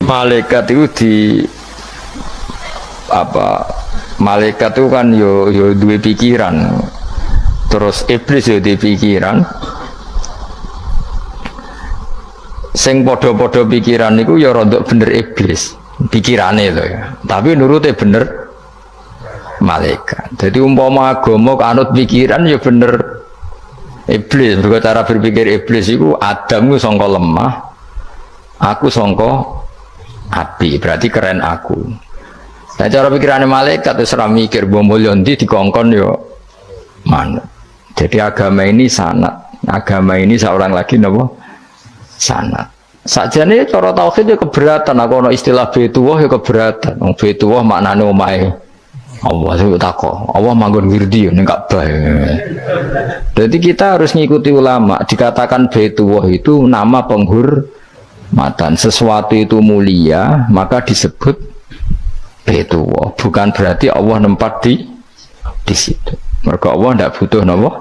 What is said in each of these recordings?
malaikat itu di apa, malaikat itu kan yo duwe pikiran, terus iblis yo duwe pikiran, sing podo-podo pikiran niku ya rodok bener iblis pikirane lho ya, tapi nurute bener malaikat. Jadi umpama agama anut pikiran ya bener iblis. Mergo cara berpikir iblis itu Adam ku sangka lemah, aku sangka api, berarti keren aku. Nah cara pikirannya malaikat itu serah mikir bombol yondi dikongkon yo mana. Jadi agama ini sanat, agama ini seorang lagi nopo sanat. Sakjane cara tauhid ya keberatan. Aku ono istilah Baitullah ya keberatan. Wong Baitullah maknane omahe Allah itu takok. Allah manggon wirdi ning Ka'bah. Jadi kita harus ngikuti ulama. Dikatakan Baitullah itu nama penghormatan. Sesuatu itu mulia maka disebut Baitullah. Bukan berarti Allah nempat di situ. Mereka Allah tidak butuh napa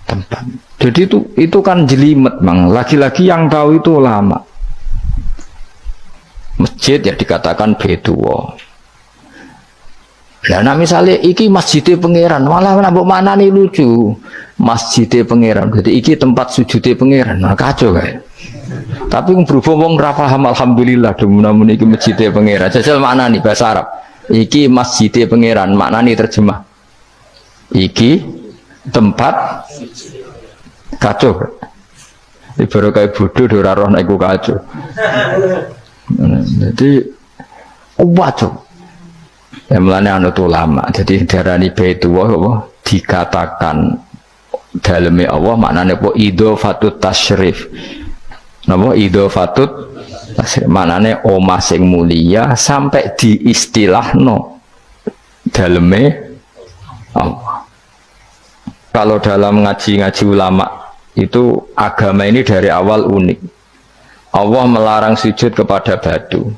tempat. Jadi itu kan jelimet, Mang. Lagi-lagi yang tahu itu ulama. Masjid ya dikatakan Baitullah. Nah misalnya iki masjidnya pangeran, malah nambah mana nih lucu. Masjidnya pangeran, jadi iki tempat sujudnya pangeran, nah kacau kayak. Tapi berhubung wong ra paham alhamdulillah namun iki masjidnya pangeran. Jajal makna nih bahasa Arab. Iki masjidnya pangeran, makna nih terjemah. Iki tempat kacau. Ini baru kayak bodoh ora roh nek iku kacau. Jadi wacuk. Ya mulane anut ulama. Jadi darani Baitullah apa dikatakan daleme Allah maknane apa idhofatut tasyrif. Napa idhofatut tasyrif maknane omah sing mulia sampai diistilahno daleme Allah. Kalau dalam ngaji-ngaji ulama itu agama ini dari awal unik. Allah melarang sujud kepada batu.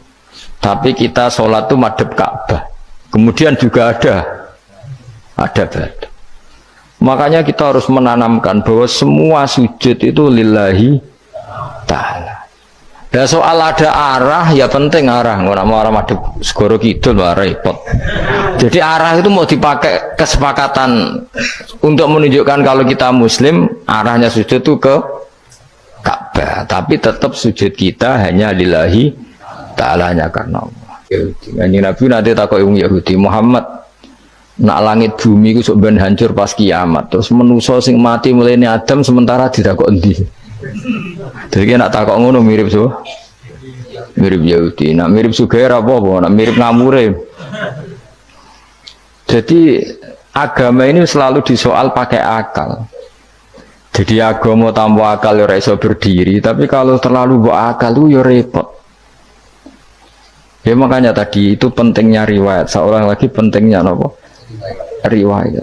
Tapi kita sholat itu madhep Ka'bah. Kemudian juga ada batu. Makanya kita harus menanamkan bahwa semua sujud itu lillahi ta'ala. Dan soal ada arah ya penting arah. Nggak mau arah madhep segoro kidul lah repot. Jadi arah itu mau dipakai kesepakatan untuk menunjukkan kalau kita muslim arahnya sujud itu ke Ka'bah. Tapi tetap sujud kita hanya lillahi ta'ala, hanya karena Allah. Ini Nabi nanti takut Yahudi Muhammad nak langit bumi itu sebenarnya hancur pas kiamat. Terus manusia sing mati mulai ini Adam sementara tidak kok endi. Jadi nak takut ngono mirip so, mirip Yahudi. Nak mirip Sugair apa? Nak mirip Ngamure. Jadi agama ini selalu disoal pakai akal. Jadi agama tanpa akal ya iso berdiri. Tapi kalau terlalu bawa akal itu ya repot. Ya makanya tadi itu pentingnya riwayat. Seorang lagi pentingnya apa? Riwayat.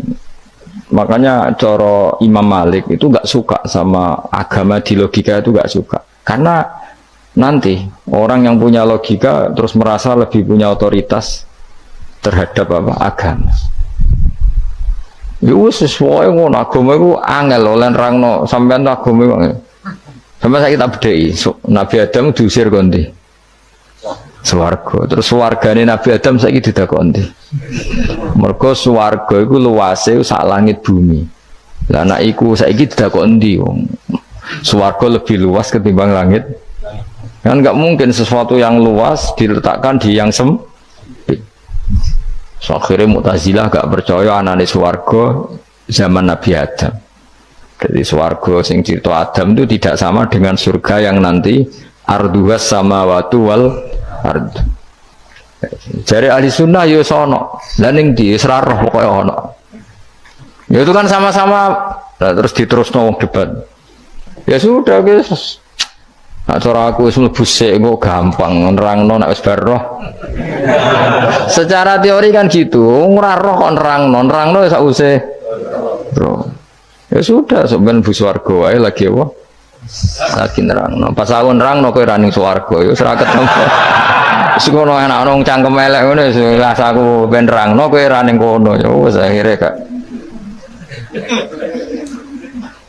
Makanya coro Imam Malik itu nggak suka sama agama di logika, itu nggak suka. Karena nanti orang yang punya logika terus merasa lebih punya otoritas terhadap apa? Agama. Ya sesuai ngono agama itu angel oleh nerangno sampean agama itu. Sampai saya kita bedheki. Nabi Adam diusir kondi. Swarga. Terus swargane Nabi Adam saiki didakoni. Mergo swarga iku luase sak langit bumi. Lah nek iku saiki didakoni ndi wong. Swarga lebih luas ketimbang langit. Kan enggak mungkin sesuatu yang luas diletakkan di yang sempit. So, akhirnya Mu'tazilah enggak percaya anane swarga zaman Nabi Adam. Jadi swarga sing cerita Adam itu tidak sama dengan surga yang nanti arduhas samawati wal ard. Jari ahli sunnah yo sono, laning di seraroh pokoknya ono. Ya itu kan sama-sama, nah, terus diterusno wong debat. Ya sudah guys. Nah, cara aku wis mlebu sik kok gampang nerangno nek wis baroh. Secara teori kan gitu, ora roh kok nerangno ya sakwise. Bro. Ya sudah, sampeyan bu swarga wae lagi apa? Lagi nerangno. Pas aku nerangno kowe ra ning swarga ya ora ketemu. Wis ngono enak nang cangkem elek ngono wis aku ben nerangno kowe ra ning kono ya wis akhire gak.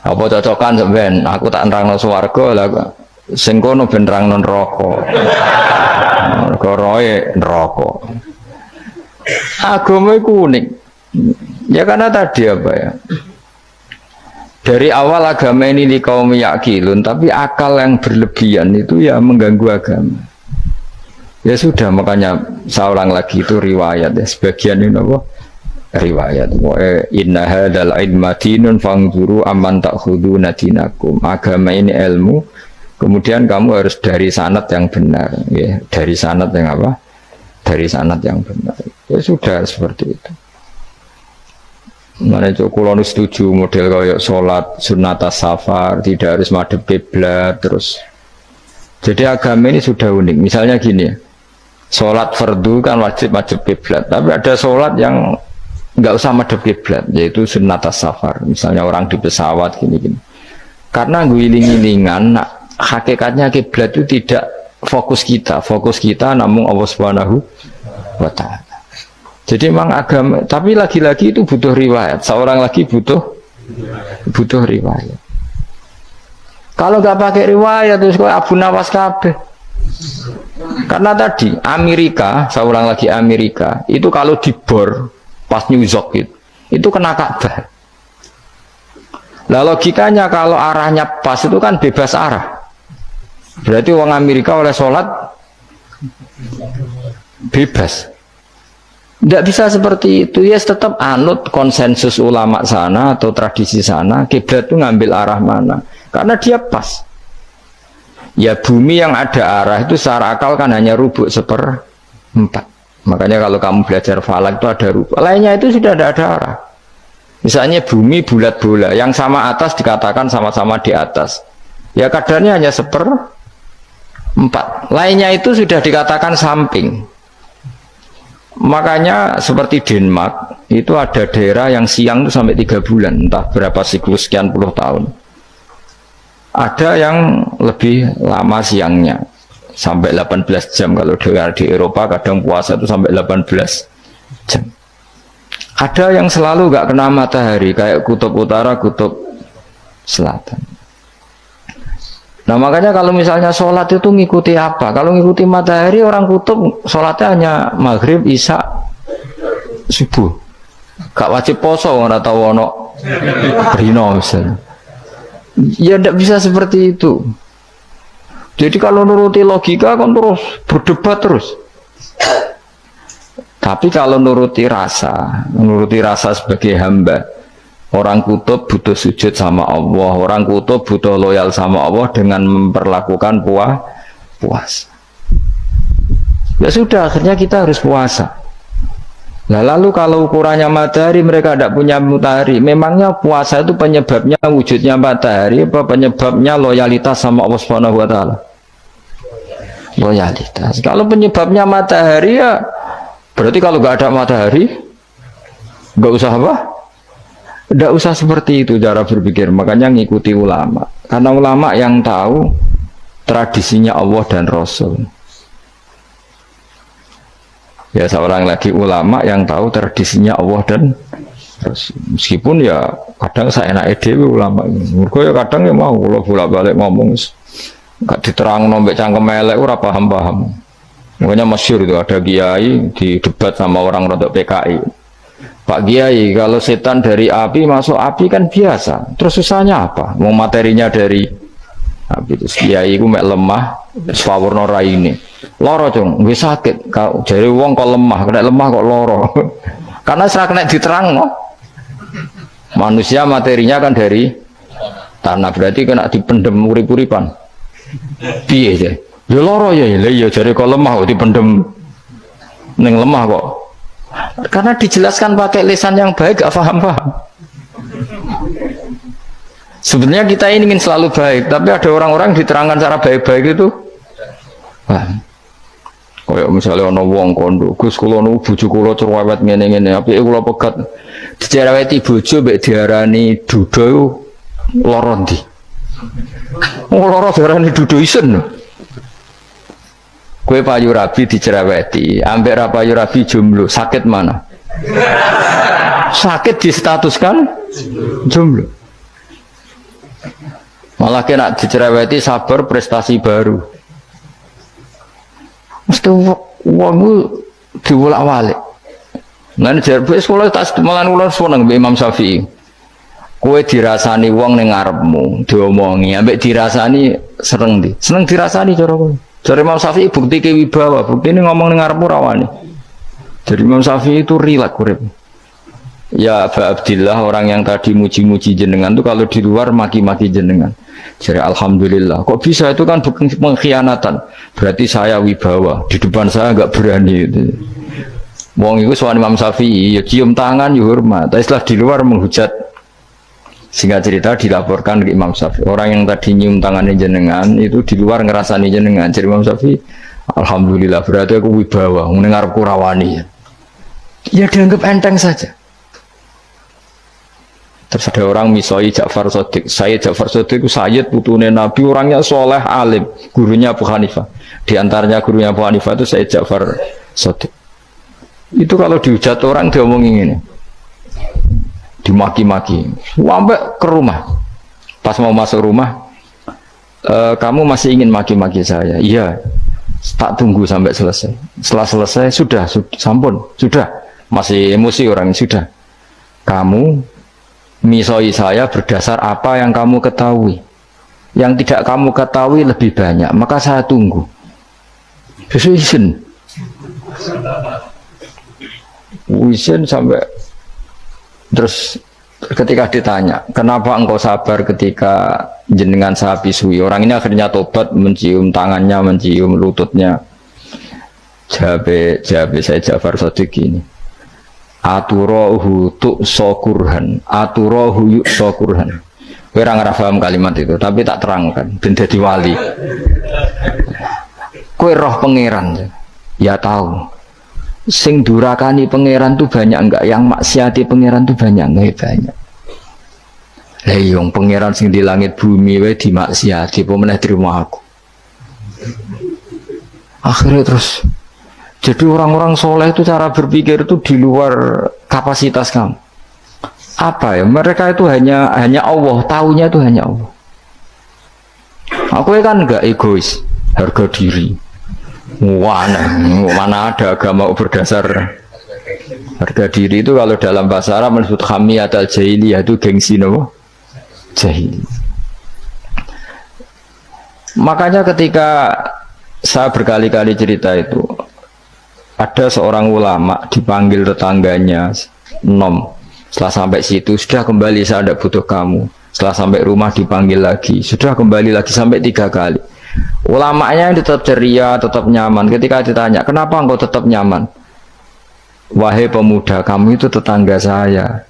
Apa cocokan sampean aku tak nerangno swarga lah sing kono ben nerangno neraka. Koroe neraka. Agama itu unik. Ya karena tadi apa ya? Dari awal agama ini di kaum yakilun, tapi akal yang berlebihan itu ya mengganggu agama. Ya sudah, makanya saya ulang lagi itu riwayat ya, sebagian ini apa? Riwayat. Inna hadzal ilma dinun fangzuru amman ta'khuduna dinakum. Agama ini ilmu, kemudian kamu harus dari sanad yang benar, ya, dari sanad yang apa? Dari sanad yang benar. Ya sudah seperti itu. Mana itu kalau setuju model kayak sholat sunat safar tidak harus madhep kiblat terus. Jadi agama ini sudah unik. Misalnya gini, sholat fardu kan wajib kiblat, tapi ada sholat yang nggak usah madhep kiblat, yaitu sunat safar. Misalnya orang di pesawat gini. Karena guling-gilingan, hakikatnya kiblat itu tidak fokus kita namun Allah Subhanahu wa Ta'ala. Jadi memang agama, tapi lagi-lagi itu butuh riwayat. Seorang lagi butuh riwayat. Kalau nggak pakai riwayat terus kok Abu Nawas kabeh. Karena tadi Amerika, seorang lagi Amerika, itu kalau dibor pas New York itu kena Ka'bah. Lah logikanya kalau arahnya pas itu kan bebas arah. Berarti orang Amerika oleh sholat bebas. Tidak bisa seperti itu, ya tetap anut konsensus ulama sana atau tradisi sana, kiblat itu ngambil arah mana, karena dia pas. Ya bumi yang ada arah itu secara akal kan hanya rubuk 1/4. Makanya kalau kamu belajar falak itu ada rubuk, lainnya itu sudah tidak ada arah. Misalnya bumi bulat bola, yang sama atas dikatakan sama-sama di atas. Ya kadarnya hanya 1/4, lainnya itu sudah dikatakan samping. Makanya seperti Denmark itu ada daerah yang siang itu sampai 3 bulan, entah berapa siklus sekian puluh tahun. Ada yang lebih lama siangnya sampai 18 jam. Kalau di Eropa kadang puasa itu sampai 18 jam. Ada yang selalu nggak kena matahari kayak kutub utara, kutub selatan. Nah makanya kalau misalnya sholat itu ngikuti apa? Kalau ngikuti matahari, orang kutub sholatnya hanya maghrib, isya, subuh. Gak wajib poso, orang tahu ono rino misalnya. Ya tidak bisa seperti itu. Jadi kalau nuruti logika kan terus berdebat terus. Tapi kalau nuruti rasa sebagai hamba. Orang kutub butuh sujud sama Allah, orang kutub butuh loyal sama Allah dengan memperlakukan puasa. Ya sudah, akhirnya kita harus puasa. Nah, lalu kalau ukurannya matahari, mereka tidak punya matahari. Memangnya puasa itu penyebabnya wujudnya matahari, apa penyebabnya loyalitas sama Allah Subhanahu wa Ta'ala? Loyalitas. Kalau penyebabnya matahari ya berarti kalau nggak ada matahari, nggak usah apa? Tidak usah seperti itu cara berpikir. Makanya ngikuti ulama, karena ulama yang tahu tradisinya Allah dan Rasul. Ya seorang lagi ulama yang tahu tradisinya Allah dan Rasul. Meskipun ya kadang saya enak ide ulama ini. Mereka ya kadang ya mau kalau bolak-balik ngomong gak diterang nombek cangkem elek ora paham-paham. Makanya masyhur itu ada kiai di debat sama orang rodok PKI. Pak Kiai, kalau setan dari api masuk api kan biasa. Terus susahnya apa? Mau materinya dari api. Terus Kiai itu mek lemah, sawurna raine. Loro cung, wis sakit. Kau jare wong kok lemah, kena lemah kok loro. Karena serak kena diterang no. Manusia materinya kan dari tanah, berarti kena dipendem urip-uripan. Piye sih? Ya loro ya, ya jare kok lemah kok dipendem ning lemah kok. Karena dijelaskan pakai lisan yang baik, gak paham-paham. Sebenarnya kita ini ingin selalu baik, tapi ada orang-orang diterangkan cara baik-baik itu paham. Kayak misalnya ono wong kondo, Gus kula nu bojo kula cerewet ngene-ngene, apike kula pegat dicereweti bojo mbek diarani duda lara ndi? Lara diarani duda isen. Kue payu rabi dicereweti, ambek ra payu rabi jomblo, sakit mana? Sakit distatuskan jomblo. Malah kena dicereweti sabar prestasi baru. Mesti wong ku diwolak-walik. Lan jarbe sekolah tak malan kula seneng mbek Imam Syafi'i. Kowe dirasani wong ning ngarepmu, diomongi, ambek dirasani seneng ndi? Seneng dirasani cara kowe. Jare Imam Syafi'i buktike wibawa, buktine ngomong ning ngarepmu ra wani. Jadi Imam Syafi'i itu rileks urip. Ya Aba Abdillah, orang yang tadi muji-muji jenengan itu kalau di luar maki-maki jenengan. Jadi alhamdulillah. Kok bisa, itu kan bukan pengkhianatan. Berarti saya wibawa, di depan saya enggak berani gitu. Wong itu soal Imam Syafi'i, ya cium tangan, ya hormat. Tapi setelah di luar menghujat. Singkat cerita dilaporkan ke Imam Syafi'i. Orang yang tadi nyium tangannya jenengan itu di luar ngerasani jenengan. Jadi Imam Syafi'i, alhamdulillah berarti aku wibawa, mendengar kurawani. Ya dianggap enteng saja. Terus ada orang misoi Ja'far Shadiq. Saya Ja'far Shadiq itu Sayyid putune Nabi, orangnya soleh alim, gurunya Abu Hanifah. Di antaranya gurunya Abu Hanifah itu Sayyid Ja'far Shadiq. Itu kalau dihujat orang diomongin ini, dimaki-maki, sampai ke rumah. Pas mau masuk rumah, kamu masih ingin maki-maki saya? Iya, tak tunggu sampai selesai. Setelah selesai, sudah sampun, sudah. Masih emosi orang, sudah. Kamu misoi saya berdasar apa yang kamu ketahui. Yang tidak kamu ketahui lebih banyak, maka saya tunggu. Izin. Izin sampai terus ketika ditanya, kenapa engkau sabar ketika jenengan saya pisui? Orang ini akhirnya tobat, mencium tangannya, mencium lututnya. Jawab saya Ja'far Shadiq ini. Aturahu tu'sokurhan, aturahu yu'sokurhan. Kowe ora paham kalimat itu, tapi tak terangkan ben dadi wali. Kowe roh pangeran. Ya tahu. Sing durakani pangeran tuh banyak enggak? Yang maksiati pangeran tuh banyak enggak? Banyak. Lah yang pangeran sing di langit bumi wae dimaksiati, apa meneh terima aku. Akhirnya terus jadi orang-orang soleh itu cara berpikir itu di luar kapasitas kamu. Apa ya? Mereka itu hanya Allah, tahunya itu hanya Allah. Aku kan enggak egois, harga diri. Mana ada agama berdasar harga diri itu. Kalau dalam bahasa Arab disebut hamiyat al-jahiliyah, itu gengsi no? Jahili. Makanya ketika saya berkali-kali cerita itu, ada seorang ulama dipanggil tetangganya, setelah sampai situ, sudah kembali, saya tidak butuh kamu. Setelah sampai rumah dipanggil lagi, sudah kembali lagi sampai 3 kali. Ulamanya tetap ceria, tetap nyaman. Ketika ditanya, kenapa engkau tetap nyaman? Wahai pemuda, kamu itu tetangga saya.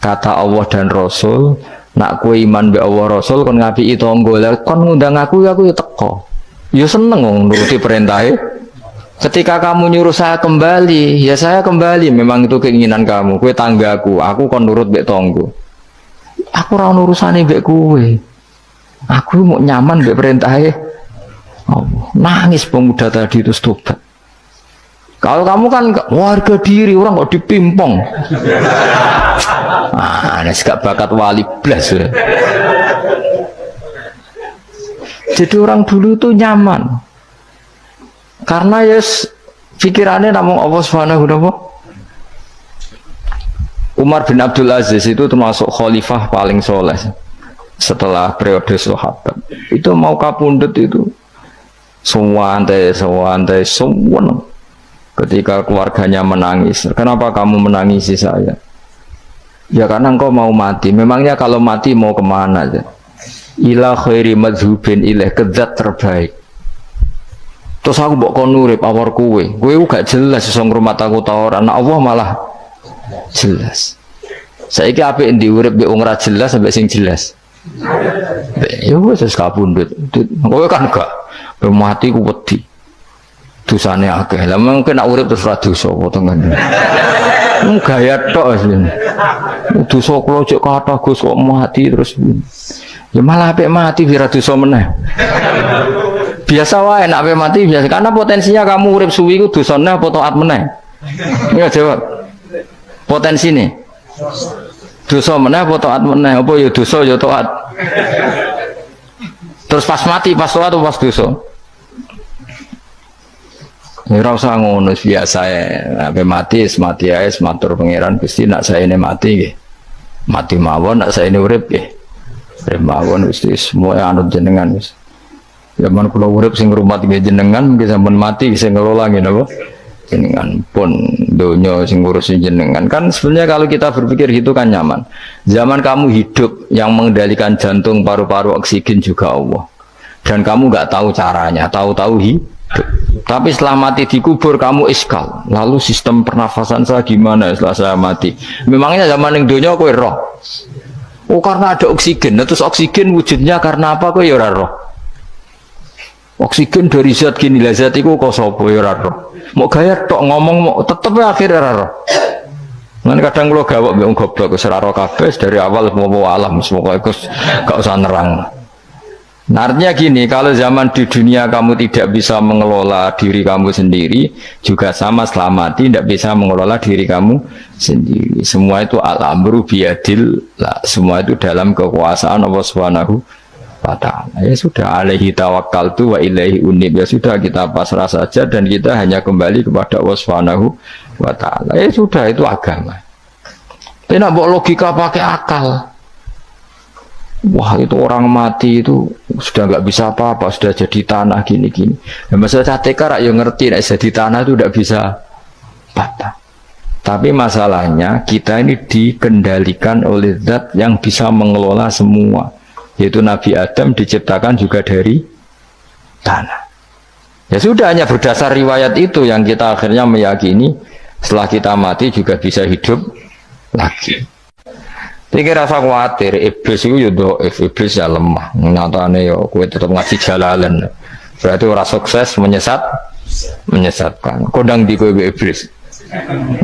Kata Allah dan Rasul, nak kue iman be Allah Rasul, kon ngapi itu onggol, kon ngundang aku ya teko. Ya seneng nuruti perintahnya. Ketika kamu nyuruh saya kembali, ya saya kembali. Memang itu keinginan kamu. Kue tanggaku, aku kon nurut be tonggo. Aku ora urusane be kue. Aku mau nyaman be perintahnya. Oh, nangis pemuda tadi itu tobat. Kalau kamu kan warga diri, orang kok dipimpong. Ini gak bakat wali blas. Jadi orang dulu itu nyaman. Karena pikirannya namun Allah Subhanahu wa ta'ala. Umar bin Abdul Aziz itu termasuk khalifah paling soleh setelah periode sahabat. Itu mau kapundut itu sewantai. Ketika keluarganya menangis, kenapa kamu menangisi saya? Ya karena engkau mau mati. Memangnya kalau mati mau kemana aja? Ila khairi madhubin ilaih, ke zat terbaik. Terus aku mbok kon urip awor kowe gak jelas iso ngrumat aku ta ora. Nah Allah malah jelas. Saiki apik ndi urip mbek wong ora jelas sampai sing jelas. Ya wis kapundhut. Kowe kan gak mati ku wedi. Dosane akeh. Lah mungkin nak urip terus ra dosa apa tengen. Gaya tok asline. Dosa kula cek kathah Gus kok mati terus. Ya malah apik mati biar dosa meneh. Biasa wae nek apik mati biasa karena potensinya kamu urip suwi ku dosane apa taat meneh. Ya jawab. Potensine. Dosa meneh apa taat meneh? Apa ya dosa ya taat. Terus pas mati pas taat atau pas dosa? ora usah ngono biasa ya. Sampai mati ae matur pangeran Gusti nak saene mati nggih. Mati mawon nak saene urip nggih. Urip mawon Gusti semua anut jenengan wis. Zaman kula urip sing ngrumat nggih jenengan nggih sampun mati sing ngelola nggih napa? Jenengan pun donya sing ngurusi jenengan. Kan sebenarnya kalau kita berpikir gitu kan nyaman. Zaman kamu hidup yang mengendalikan jantung, paru-paru, oksigen juga Allah. Dan kamu nggak tahu caranya, tahu-tahu hidup. Tapi setelah mati dikubur kamu iskal. Lalu sistem pernafasan saya gimana setelah saya mati? Memangnya zaman yang dunia kowe roh. Oh karena ada oksigen. Nah, terus oksigen wujudnya karena apa kowe ya ora roh. Oksigen dari zat gini lah zat iku kok sapa ya ora roh. Mau gaya tok ngomong mau tetep akhir ora roh. Nanti kadang kula gawok mbek wong goblok wis ora roh kabeh dari awal mau alam semoga iku gak usah nerang. Nah, artinya gini, kalau zaman di dunia kamu tidak bisa mengelola diri kamu sendiri, juga sama setelah mati tidak bisa mengelola diri kamu sendiri. Semua itu al-amru biyadillah, semua itu dalam kekuasaan Allah Subhanahu wa ta'ala. Ya sudah, alaihi tawakkaltu wa ilaihi unib. Ya sudah, kita pasrah saja dan kita hanya kembali kepada Allah Subhanahu wa ta'ala. Ya sudah, itu agama. Tidak bawa logika pakai akal. Wah itu orang mati itu sudah nggak bisa apa-apa, sudah jadi tanah gini-gini. Ya, masalah catekar yang ngerti, nah, jadi tanah itu tidak bisa patah. Tapi masalahnya kita ini dikendalikan oleh zat yang bisa mengelola semua. Yaitu Nabi Adam diciptakan juga dari tanah. Ya sudah, hanya berdasar riwayat itu yang kita akhirnya meyakini setelah kita mati juga bisa hidup lagi. Tapi rasa khawatir, iblis itu ya do'if, iblis ya lemah. Nyatanya ya, kue tetap ngasih jalalan. Berarti orang sukses menyesatkan. Kodang di kue iblis.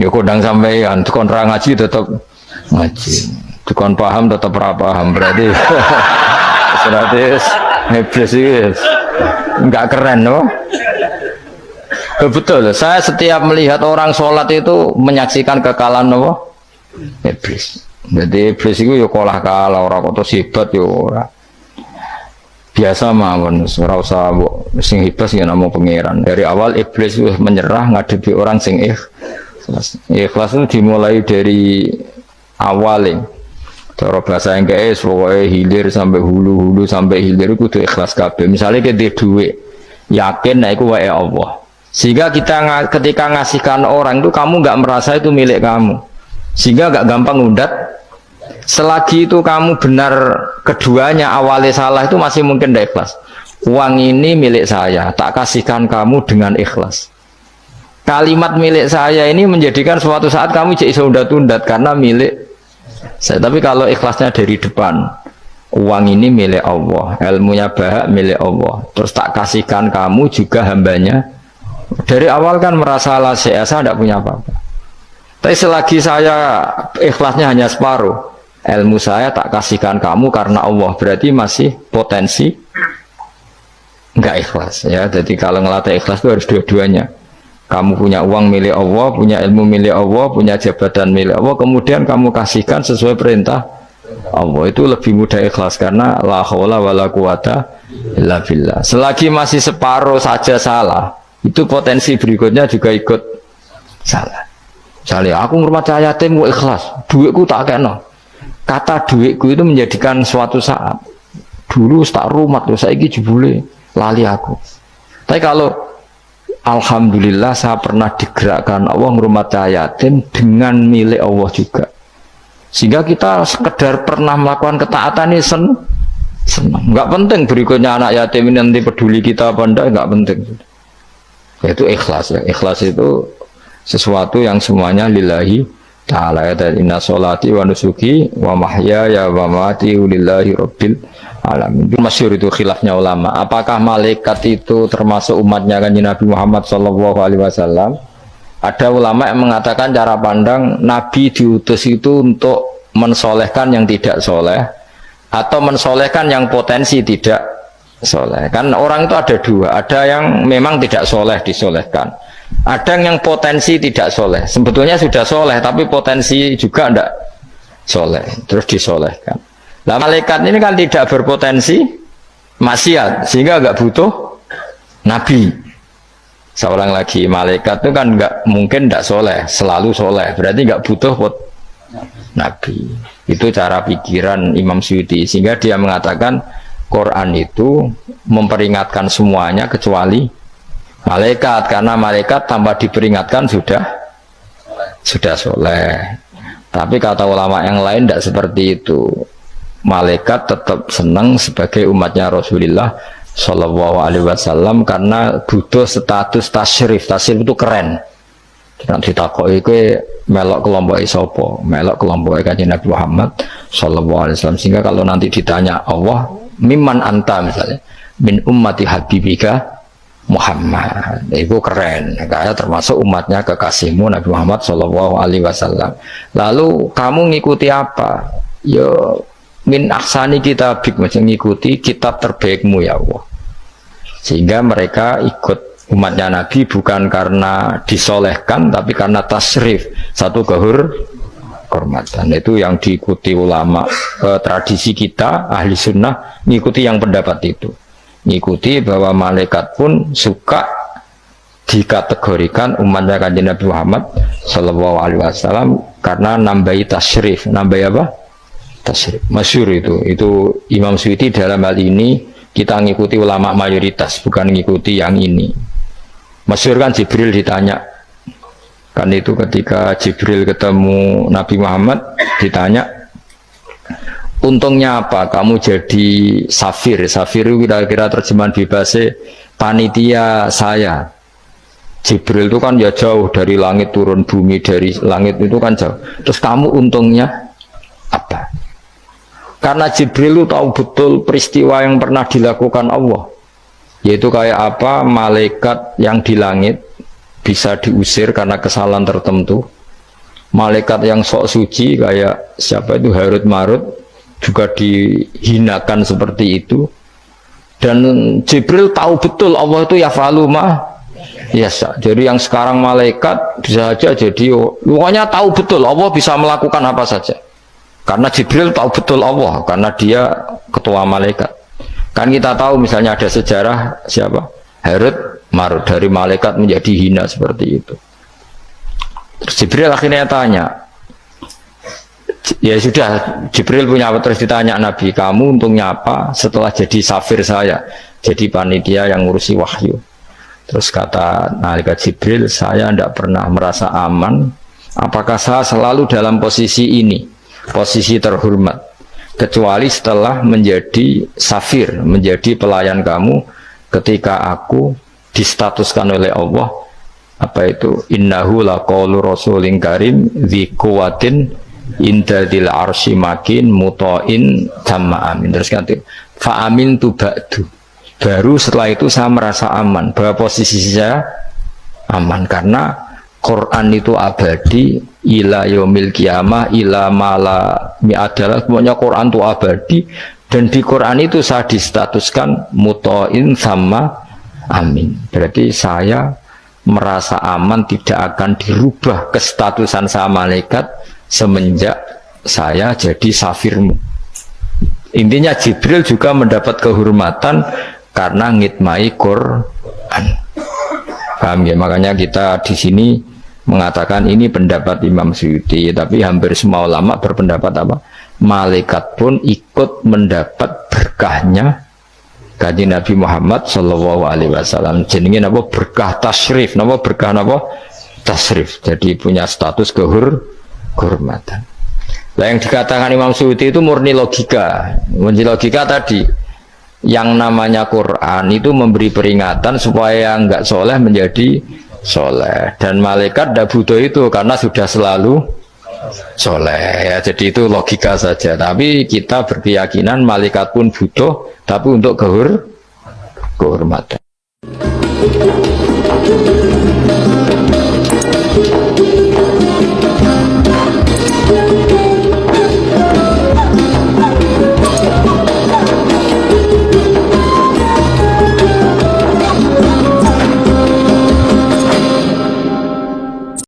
Ya kodang sampeyan, tukon ra ngaji tetap ngaji. Tukon paham tetap ra paham. Berarti iblis itu enggak keren, no? Betul, saya setiap melihat orang sholat itu menyaksikan kekalahan, no? Iblis. Jadi iblis itu ya kalah orang kok hebat ya ora. Biasa mawon ora usah sing hebat ya namung pangeran. Dari awal iblis itu menyerah ngadepi orang sing ikhlas. Ikhlas itu dimulai dari awalnya. Cara bahasa Inggris pokoknya hilir sampai hulu sampai hilir itu kudu ikhlas kabeh. Misalnya kita duit yakin nek iku wae Allah. Sehingga kita ketika ngasihkan orang itu kamu nggak merasa itu milik kamu. Sehingga nggak gampang undat. Selagi itu kamu benar keduanya awalnya salah itu masih mungkin tidak ikhlas. Uang ini milik saya, tak kasihkan kamu dengan ikhlas. Kalimat milik saya ini menjadikan suatu saat kamu jadi undat-undat karena milik saya. Tapi kalau ikhlasnya dari depan, uang ini milik Allah, ilmunya bahak milik Allah, terus tak kasihkan kamu juga hambanya. Dari awal kan merasa lah saya tidak punya apa-apa. Tapi selagi saya ikhlasnya hanya separuh, ilmu saya tak kasihkan kamu karena Allah, berarti masih potensi enggak ikhlas ya. Jadi kalau ngelatih ikhlas itu harus dua-duanya. Kamu punya uang milik Allah, punya ilmu milik Allah, punya jabatan milik Allah, kemudian kamu kasihkan sesuai perintah Allah, itu lebih mudah ikhlas karena la haula wala quwata illa billah. Selagi masih separuh saja salah, itu potensi berikutnya juga ikut salah. Misalnya aku ngurmat yatim mau ikhlas, duitku tak kena. Kata duitku itu menjadikan suatu saat. Dulu tak rumat, saya ini jebule lali aku. Tapi kalau alhamdulillah saya pernah digerakkan Allah ngurmat yatim dengan milik Allah juga. Sehingga kita sekedar pernah melakukan ketaatan ini senang. Enggak penting berikutnya anak yatim ini nanti peduli kita apa enggak, enggak penting. Itu ikhlas ya. Ikhlas itu sesuatu yang semuanya lillahi ta'ala. Dan inna sholati wa nusuki wa mahyaya wa mamati lillahi rabbil alamin. Masyhur itu khilafnya ulama. Apakah malaikat itu termasuk umatnya kan Nabi Muhammad SAW? Ada ulama yang mengatakan cara pandang Nabi diutus itu untuk mensolehkan yang tidak soleh atau mensolehkan yang potensi tidak soleh. Kan orang itu ada dua, ada yang memang tidak soleh disolehkan, ada yang potensi tidak soleh, sebetulnya sudah soleh tapi potensi juga tidak soleh, terus disolehkan. Nah malaikat ini kan tidak berpotensi maksiat sehingga agak butuh nabi. Seorang lagi malaikat itu kan nggak mungkin tidak soleh, selalu soleh. Berarti nggak butuh nabi. Itu cara pikiran Imam Suyuti. Sehingga dia mengatakan Quran itu memperingatkan semuanya kecuali malaikat, karena malaikat tanpa diperingatkan sudah soleh. Tapi kata ulama yang lain tidak seperti itu. Malaikat tetap senang sebagai umatnya Rasulullah Shallallahu Alaihi Wasallam karena butuh status tasyrif. Tasyrif itu keren. Nanti takut itu melok kelompok isopo, melok kelompok Kanjeng Nabi Muhammad Shallallahu Alaihi Wasallam. Sehingga kalau nanti ditanya Allah, mimman anta misalnya, min ummati habibika Muhammad, itu keren. Kayak termasuk umatnya kekasihmu Nabi Muhammad Shallallahu Alaihi Wasallam. Lalu kamu ngikuti apa? Yo min aksani kitabik, macam ngikuti kitab terbaikmu ya Allah. Sehingga mereka ikut umatnya Nabi bukan karena disolehkan, tapi karena tasrif, satu kehormatan. Itu yang diikuti ulama. Tradisi kita ahli sunnah ngikuti yang pendapat itu, ngikuti bahwa malaikat pun suka dikategorikan umatnya Kanjeng Nabi Muhammad Sallallahu Alaihi Wasallam karena nambahi tasrif. Nambahi apa? Tasrif. Masyhur itu Imam Suyuti dalam hal ini kita ngikuti ulama mayoritas, bukan ngikuti yang ini. Masyhur kan Jibril ditanya, kan itu ketika Jibril ketemu Nabi Muhammad ditanya, untungnya apa kamu jadi safir? Safir itu kira-kira terjemahan bebasnya panitia saya. Jibril itu kan ya jauh dari langit turun bumi, dari langit itu kan jauh. Terus kamu untungnya apa? Karena Jibril itu tahu betul peristiwa yang pernah dilakukan Allah, yaitu kayak apa malaikat yang di langit bisa diusir karena kesalahan tertentu, malaikat yang sok suci kayak siapa itu Harut Marut juga dihinakan seperti itu. Dan Jibril tahu betul Allah itu yaf'alu ma yasha. Jadi yang sekarang malaikat bisa saja jadi pokoknya tahu betul Allah bisa melakukan apa saja. Karena Jibril tahu betul Allah, karena dia ketua malaikat. Kan kita tahu misalnya ada sejarah siapa? Harut Marut, dari malaikat menjadi hina seperti itu. Terus Jibril akhirnya tanya, ya sudah, Jibril punya apa? Terus ditanya Nabi, kamu untungnya apa setelah jadi safir saya, jadi panitia yang ngurusi wahyu? Terus kata malaikat Jibril, saya tidak pernah merasa aman. Apakah saya selalu dalam posisi ini, posisi terhormat, kecuali setelah menjadi safir, menjadi pelayan kamu, ketika aku distatuskan oleh Allah apa itu innahu laqaulu rasulin karim dzi quwwatin indadil arsy makin muta'in tamma amin. Terus ganti fa amin tu ba'du, baru setelah itu saya merasa aman bahwa posisi saya aman karena Quran itu abadi ila yaumil qiyamah ila mala mi'adalah, semuanya Quran itu abadi dan di Quran itu saya distatuskan muta'in sama amin. Berarti saya merasa aman, tidak akan dirubah kestatusan saya malaikat semenjak saya jadi safirmu. Intinya Jibril juga mendapat kehormatan karena ngitmai Quran. Paham ya? Makanya kita di sini mengatakan ini pendapat Imam Suyuti, tapi hampir semua ulama berpendapat apa? Malaikat pun ikut mendapat berkahnya Kanjeng Nabi Muhammad Shallallahu Alaihi Wasallam. Jenenge apa? Berkah tasrif. Napa berkah napa? Tasrif. Jadi punya status kehormatan. Nah, yang dikatakan Imam Suyuti itu murni logika. Murni logika tadi, yang namanya Quran itu memberi peringatan supaya nggak soleh menjadi soleh, dan malaikat tidak butuh itu karena sudah selalu soleh ya. Jadi itu logika saja, tapi kita berkeyakinan malaikat pun butuh, tapi untuk kehormatan.